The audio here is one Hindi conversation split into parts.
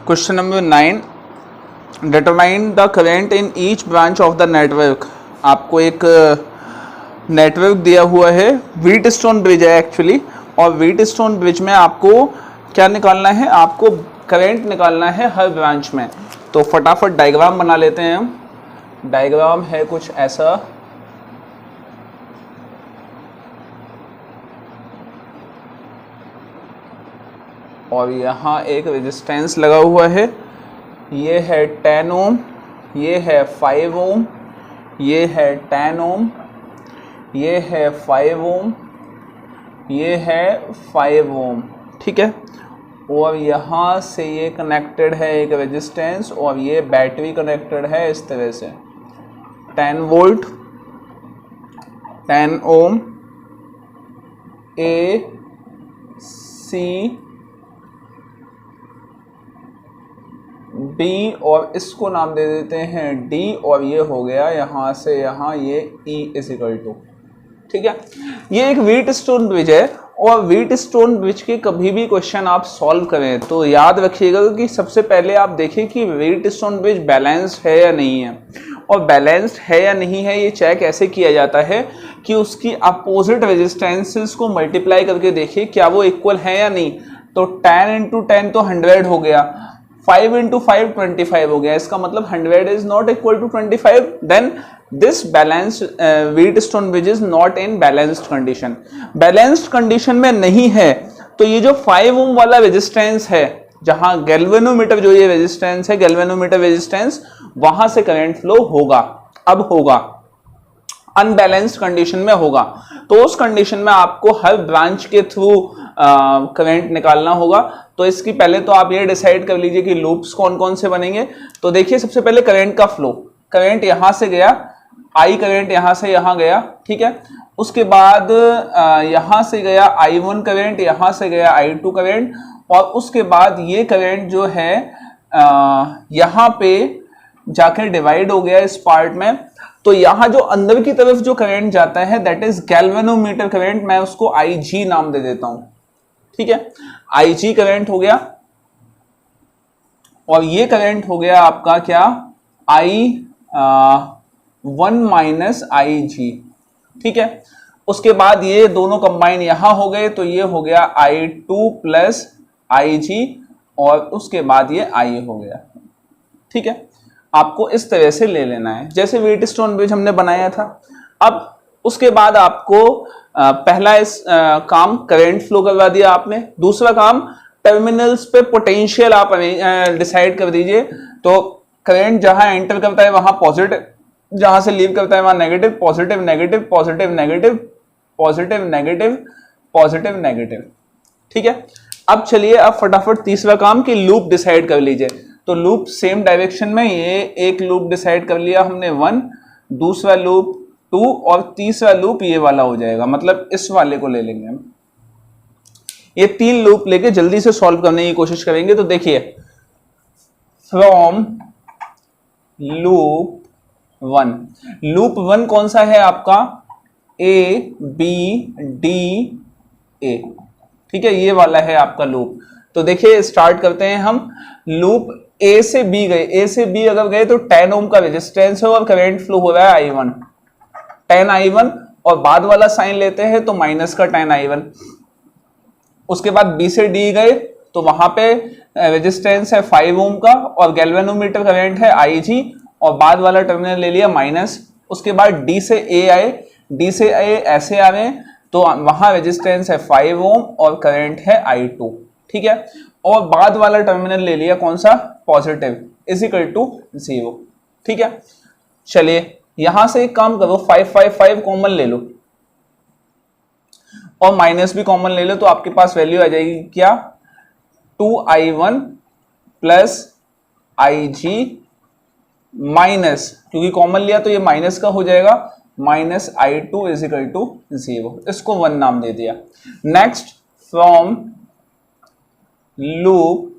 Question number 9, determine the current in each branch of the network. आपको एक नेटवर्क दिया हुआ है, व्हीटस्टोन ब्रिज है एक्चुअली, और व्हीटस्टोन ब्रिज में आपको क्या निकालना है, आपको करंट निकालना है हर ब्रांच में। तो फटाफट डायग्राम बना लेते हैं हम। डायग्राम है कुछ ऐसा, और यहाँ एक रेजिस्टेंस लगा हुआ है, ये है 10 ओम, ये है 5 ओम, ये है 10 ओम, ये है 5 ओम, ये है 5 ओम, ठीक है। और यहाँ से ये कनेक्टेड है एक रेजिस्टेंस, और ये बैटरी कनेक्टेड है इस तरह से। 10 वोल्ट, 10 ओम, ए सी बी, और इसको नाम दे देते हैं डी, और ये हो गया यहाँ से यहाँ ये E इजिकल टू, ठीक है। ये एक व्हीटस्टोन ब्रिज है, और व्हीटस्टोन ब्रिज के कभी भी क्वेश्चन आप सॉल्व करें तो याद रखिएगा कि सबसे पहले आप देखें कि व्हीटस्टोन ब्रिज बैलेंस्ड है या नहीं है। और बैलेंस्ड है या नहीं है ये चेक ऐसे किया जाता है कि उसकी अपोजिट रेजिस्टेंसेस को मल्टीप्लाई करके देखिए क्या वो इक्वल है या नहीं। तो 10 इंटू 10 तो 100 हो गया, 5 इंटू 5 25 हो गया, इसका मतलब 100 is not equal to 25, then this balanced Wheatstone bridge is not in balanced condition. Balanced condition में नहीं है तो ये जो 5 ओम वाला रेजिस्टेंस है, जहां गैल्वेनोमीटर जो ये रेजिस्टेंस है, गैल्वेनोमीटर रेजिस्टेंस, वहां से करंट फ्लो होगा। अब होगा अनबैलेंस्ड कंडीशन में होगा, तो उस कंडीशन में आपको हर ब्रांच के थ्रू करंट निकालना होगा। तो इसकी पहले तो आप ये डिसाइड कर लीजिए कि लूप्स कौन कौन से बनेंगे। तो देखिए सबसे पहले करंट का फ्लो, करंट यहां से गया, आई करंट यहां से यहां गया, ठीक है। उसके बाद यहां से गया I1 करंट, यहां से गया I2 करंट, और उसके बाद ये करंट जो है यहां पे जाकर डिवाइड हो गया इस पार्ट में। तो यहां जो अंदर की तरफ जो करंट जाता है दैट इज गैल्वेनोमीटर करंट, मैं उसको IG नाम दे देता हूं, ठीक है। IG करंट हो गया, और ये करंट हो गया आपका क्या, I1 माइनस IG, ठीक है। उसके बाद ये दोनों कंबाइन यहां हो गए, तो ये हो गया I2 प्लस IG, और उसके बाद ये I हो गया, ठीक है। आपको इस तरह से ले लेना है जैसे व्हीटस्टोन ब्रिज हमने बनाया था। अब उसके बाद आपको पहला काम करंट फ्लो करवा दिया आपने। दूसरा काम टर्मिनल्स पे पोटेंशियल आप डिसाइड कर दीजिए। तो करंट जहां एंटर करता है वहां पॉजिटिव, जहां से लीव करता है वहां negative, positive negative, positive negative, positive negative, positive negative, ठीक है। अब चलिए अब फटाफट तीसरा काम कि लूप डिसाइड कर लीजिए। तो लूप सेम डायरेक्शन में, ये एक लूप डिसाइड कर लिया हमने 1, दूसरा लूप 2, और तीसरा लूप ये वाला हो जाएगा, मतलब इस वाले को ले लेंगे हम। ये 3 लूप लेके जल्दी से सॉल्व करने की कोशिश करेंगे। तो देखिए फ्रॉम लूप 1, लूप 1 कौन सा है आपका, ABDA, ठीक है, ये वाला है आपका लूप। तो देखिए स्टार्ट करते हैं हम। लूप A से B गए, A से B अगर गए तो 10 ओम का रेजिस्टेंस है और करंट फ्लो हो रहा है I1, 10 I1, और बाद वाला साइन लेते हैं तो माइनस का 10 I1। उसके बाद B से D गए तो वहां पे रेजिस्टेंस है 5 ओम का, और गैल्वेनोमीटर करंट है IG, और बाद वाला टर्मिनल ले लिया माइनस। उसके बाद D से A आए, D से A ऐसे आ रहे तो वहां रेजिस्टेंस है 5 ओम और करंट है I2, ठीक है। और बाद वाला टर्मिनल ले लिया कौन सा, पॉजिटिव, इजिकल टू 0, ठीक है। चलिए यहां से एक काम करो, 5 5 5 कॉमन ले लो, और माइनस भी कॉमन ले लो, तो आपके पास वैल्यू आ जाएगी क्या, 2I1 प्लस IG माइनस, क्योंकि कॉमन लिया तो ये माइनस का हो जाएगा, माइनस I2 इजिकल टू 0, इसको 1 नाम दे दिया। नेक्स्ट फ्रॉम लूप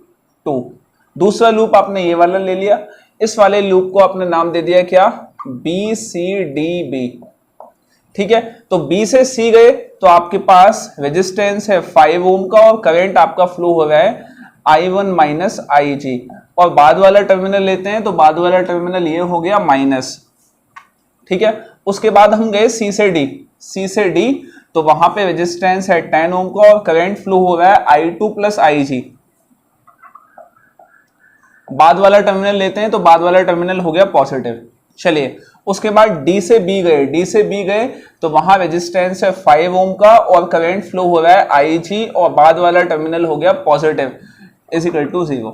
2, दूसरा लूप आपने ये वाला ले लिया, इस वाले लूप को आपने नाम दे दिया क्या, BCDB, ठीक है। तो B से C गए तो आपके पास रेजिस्टेंस है 5 ओम का और करंट आपका फ्लो हो रहा है I1 माइनस IG, और बाद वाला टर्मिनल लेते हैं तो बाद वाला टर्मिनल ये हो गया माइनस, ठीक है। उसके बाद हम गए C से D, तो वहां पे रेजिस्टेंस है 10 ओम का और करंट फ्लो हो रहा है I2 प्लस IG। बाद वाला टर्मिनल लेते हैं तो बाद वाला टर्मिनल हो गया पॉजिटिव। चलिए उसके बाद D से B गए तो वहां रेजिस्टेंस है 5 ओम का और करंट फ्लो हो रहा है IG और बाद वाला टर्मिनल हो गया पॉजिटिव इज इक्वल टू 0,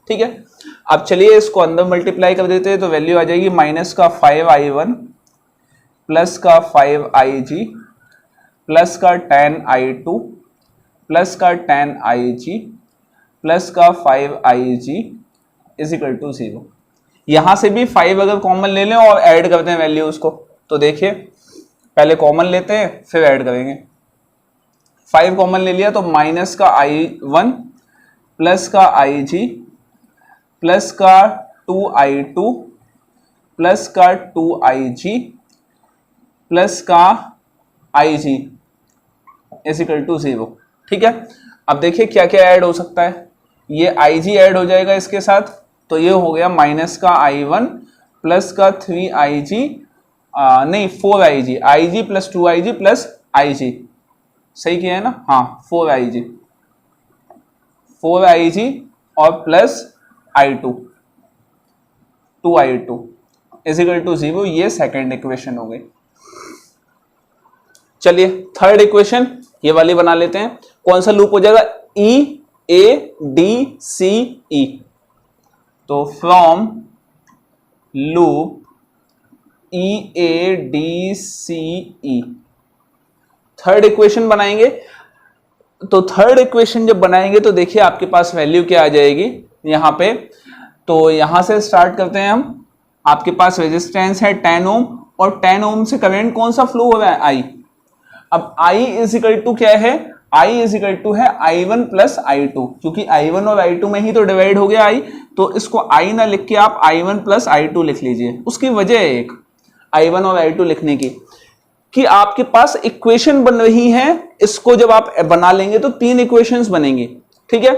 ठीक है। अब चलिए इसको अंदर मल्टीप्लाई कर देते हैं तो वैल्यू आ जाएगी माइनस का 5I1 प्लस का 5IG प्लस का 10I2 प्लस का 10IG प्लस का 5IG इज इक्वल टू 0। यहां से भी 5 अगर कॉमन ले लें और ऐड करते हैं वैल्यू उसको, तो देखिए पहले कॉमन लेते हैं फिर ऐड करेंगे। 5 कॉमन ले लिया तो माइनस का I1 प्लस का IG प्लस का 2I2 प्लस का 2IG प्लस का IG इज इक्वल टू 0, ठीक है। अब देखिए क्या क्या ऐड हो सकता है, ये IG ऐड हो जाएगा इसके साथ, तो ये हो गया माइनस का I1 प्लस का 3IG, नहीं 4IG, IG plus 2IG plus IG, सही किया है ना, हाँ 4IG और plus I2 2I2 is equal to 0, ये सेकेंड इक्वेशन हो गई। चलिए थर्ड इक्वेशन ये वाली बना लेते हैं। कौन सा लूप हो जाएगा, EADCE, तो from loop EADCE third equation बनाएंगे। तो थर्ड इक्वेशन जब बनाएंगे तो देखिए आपके पास वैल्यू क्या आ जाएगी यहां पे, तो यहां से स्टार्ट करते हैं हम। आपके पास रेजिस्टेंस है 10 ओम और 10 ओम से करंट कौन सा फ्लो हो रहा है, I। अब I इज इक्वल टू क्या है, I इज इक्वल टू है I1 प्लस I2, क्योंकि I1 और I2 में ही तो डिवाइड हो गया I, तो इसको I ना लिख के आप I1 प्लस I2 लिख लीजिए। उसकी वजह है एक I1 और I2 लिखने की कि आपके पास इक्वेशन बन रही है, इसको जब आप बना लेंगे तो 3 इक्वेशंस बनेंगी, ठीक है।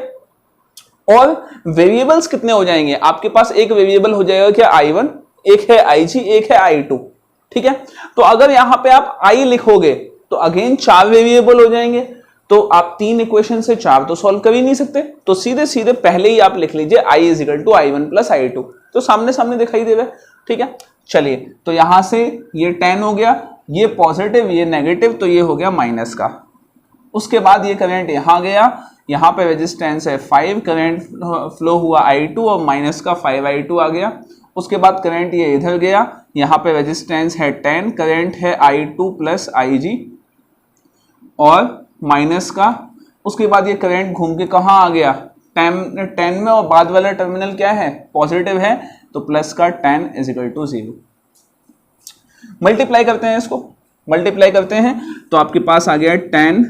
और वेरिएबल्स कितने हो जाएंगे, आपके पास एक वेरिएबल हो जाएगा क्या I1, एक है IG, एक है I2, ठीक है। तो अगर यहां पे आप I लिखोगे तो अगेन 4 वेरिएबल हो जाएंगे, तो आप 3 इक्वेशन से 4 तो सॉल्व कर ही नहीं सकते, तो सीधे सीधे पहले ही आप लिख लीजिए I is equal to I1 plus I2, तो सामने सामने दिखाई दे रहा है, ठीक है। चलिए तो यहां से ये 10 हो गया, ये पॉजिटिव ये नेगेटिव, तो ये हो गया माइनस का। उसके बाद ये करंट यहां गया, यहां पे रेजिस्टेंस है 5, करंट फ्लो हुआ I2 और माइनस का 5I2 आ गया। उसके बाद करंट ये इधर गया, यहां पे रेजिस्टेंस है 10, करंट है I2 प्लस IG और माइनस का। उसके बाद ये करंट घूम के कहाँ आ गया, 10 में, और बाद वाला टर्मिनल क्या है, पॉजिटिव है, तो प्लस का 10 इज इक्वल टू 0। मल्टीप्लाई करते हैं, इसको मल्टीप्लाई करते हैं तो आपके पास आ गया 10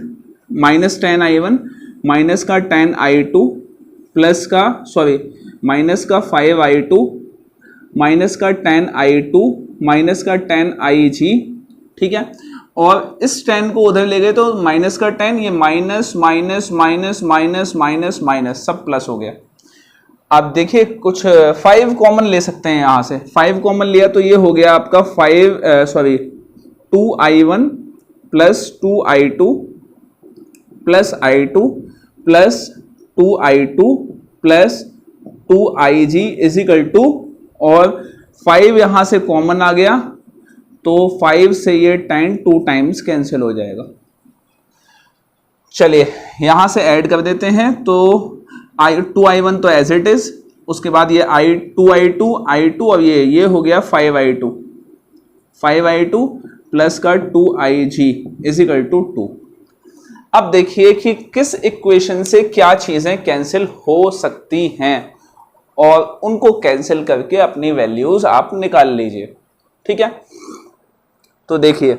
माइनस 10 I1 माइनस का 10 I2 प्लस का माइनस का 5I2 माइनस का 10 I2 माइनस का 10 IG, ठीक है। और इस 10 को उधर ले गए तो माइनस का 10, ये minus minus minus minus minus minus सब प्लस हो गया। अब देखिए कुछ 5 कॉमन ले सकते हैं, यहां से 5 कॉमन लिया तो ये हो गया आपका 2I1 plus 2I2 plus I2 plus 2I2 plus 2IG is equal to, और 5 यहां से कॉमन आ गया तो 5 से ये 10 2 टाइम्स कैंसिल हो जाएगा। चलिए यहां से ऐड कर देते हैं, तो 2I1 तो एज इट इज, उसके बाद ये 2I2 और ये हो गया 5I2 प्लस का 2IG इज इक्वल टू 2। अब देखिए कि किस इक्वेशन से क्या चीजें कैंसिल हो सकती हैं और उनको कैंसिल करके अपनी वैल्यूज आप निकाल लीजिए, ठीक है। तो देखिए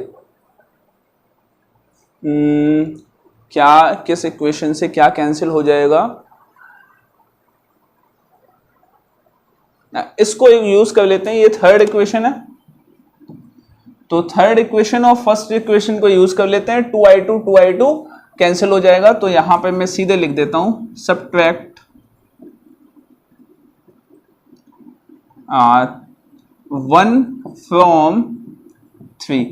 क्या किस इक्वेशन से क्या कैंसिल हो जाएगा, इसको यूज कर लेते हैं। ये थर्ड इक्वेशन है, तो थर्ड इक्वेशन और फर्स्ट इक्वेशन को यूज कर लेते हैं। 2I2 कैंसिल हो जाएगा, तो यहां पे मैं सीधे लिख देता हूं सब्ट्रैक्ट 1 फ्रॉम 3,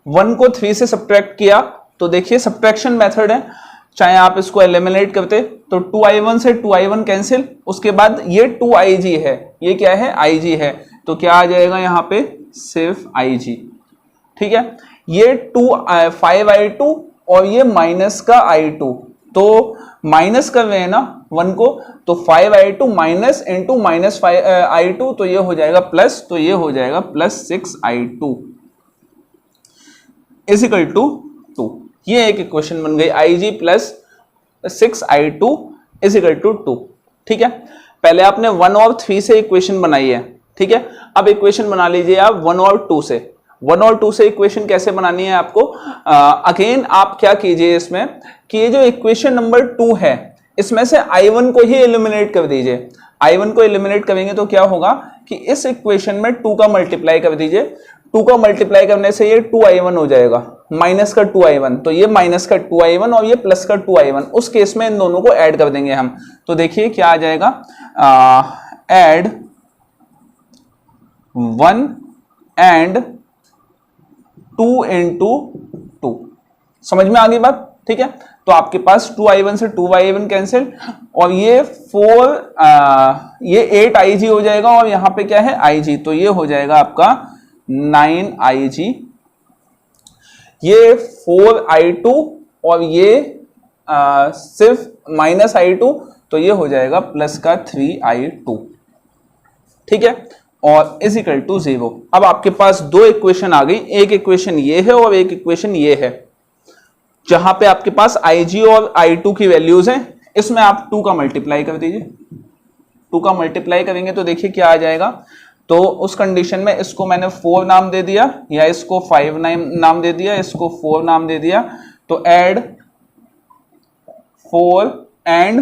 1 को 3 से सब्ट्रैक्ट किया तो देखिए सब्ट्रैक्शन मेथड है, चाहे आप इसको एलिमिनेट करते तो 2i1 से 2i1 कैंसिल, उसके बाद ये 2ig है, ये क्या है ig है, तो क्या आ जाएगा यहाँ पे सिर्फ ig। ठीक है, ये 5i2 और ये माइनस का i2, तो माइनस कर रहे हैं ना 1 को, तो 5i2 minus into minus i2, तो ये हो जाएगा प्लस, तो ये हो जाएगा plus 6i2 is equal to 2। ये एक इक्वेशन बन गई, ig plus 6i2 is equal to 2। ठीक है, पहले आपने 1 और 3 से इक्वेशन बनाई है। ठीक है, अब इक्वेशन बना लीजिए आप 1 और 2 से। 1 और 2 से इक्वेशन कैसे बनानी है आपको, अगेन आप क्या कीजिए इसमें कि ये जो इक्वेशन नंबर 2 है इसमें से i1 को ही एलिमिनेट कर दीजिए। i1 को एलिमिनेट करेंगे तो क्या होगा कि इस इक्वेशन में 2 का मल्टीप्लाई कर दीजिए, 2 का मल्टीप्लाई करने से ये 2i1 हो जाएगा, माइनस का 2i1, तो ये माइनस का 2i1 और ये प्लस का 2i1, उस केस में इन दोनों को ऐड कर देंगे हम। तो देखिए क्या आ जाएगा, ऐड 1 एंड 2 इंटू 2। समझ में आ गई बात? ठीक है, तो आपके पास 2i1 से 2i1 कैंसिल, और ये ये 8ig हो जाएगा, और यहां पे क्या है ig, तो ये हो जाएगा आपका 9ig, ये 4i2 और ये सिर्फ माइनस i2, तो ये हो जाएगा प्लस का 3i2। ठीक है, और इज इक्वल टू 0। अब आपके पास दो इक्वेशन आ गई, एक इक्वेशन ये है और एक इक्वेशन ये है, जहां पे आपके पास ig और i2 की वैल्यूज हैं, इसमें आप 2 का मल्टीप्लाई कर दीजिए। 2 का मल्टीप्लाई करेंगे तो देखिए क्या आ जाएगा, तो उस कंडीशन में इसको मैंने 4 नाम दे दिया, या इसको 5 नाम दे दिया, इसको 4 नाम दे दिया, तो ऐड 4 एंड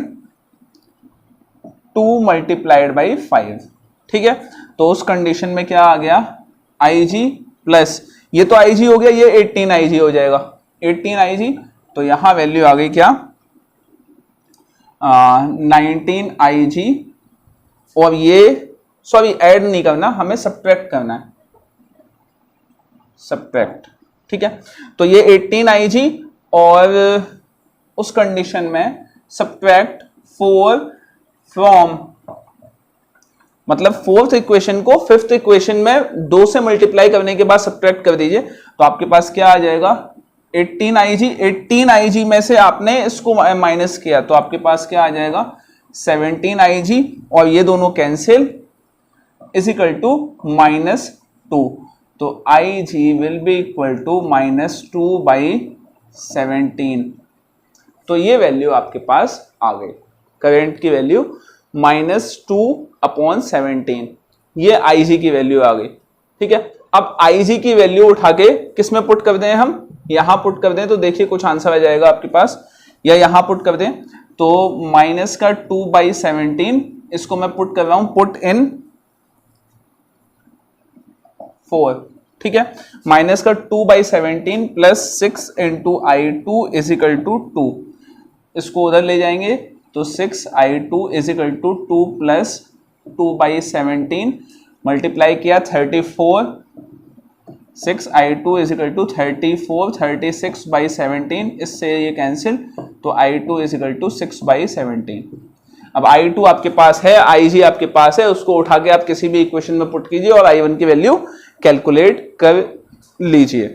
2 मल्टीप्लाइड बाई 5। ठीक है, तो उस कंडीशन में क्या आ गया, ig प्लस, ये तो ig हो गया, ये 18ig हो जाएगा, 18ig, तो यहां वैल्यू आ गई क्या, 19ig, और ये सॉरी ऐड नहीं करना, हमें सब्ट्रैक्ट करना है, सब्ट्रैक्ट। ठीक है, तो ये 18ig और उस कंडीशन में सब्ट्रैक्ट 4 फ्रॉम, मतलब फोर्थ इक्वेशन को फिफ्थ इक्वेशन में 2 से मल्टीप्लाई करने के बाद सब्ट्रैक्ट कर दीजिए, तो आपके पास क्या आ जाएगा 18ig, 18ig में से आपने इसको माइनस किया तो आपके पास क्या आ जाएगा 17ig, और ये दोनों कैंसिल, इज इक्वल टू -2, तो ig will be equal to -2/17। तो ये वैल्यू आपके पास आ गई, करंट की वैल्यू -2/17, ये ig की वैल्यू आ गई। ठीक है, अब ig की वैल्यू उठा के किस में पुट कर दें, हम यहां पुट कर दें, तो देखिए कुछ आंसर आ जाएगा आपके पास, या यहां पुट कर दें, तो -2/17, इसको मैं पुट कर रहा हूं, पुट इन 4। ठीक है, -2/17 plus 6 into i2 is equal to 2, इसको उधर ले जाएंगे तो 6i2 is equal to 2 plus 2/17, multiply किया 34, 6i2 इज इक्वल टू 34, 36/17, इससे ये कैंसिल, तो i2 इज इक्वल टू 6/17। अब i2 आपके पास है, ig आपके पास है, उसको उठा के आप किसी भी इक्वेशन में पुट कीजिए और i1 की वैल्यू कैलकुलेट कर लीजिए।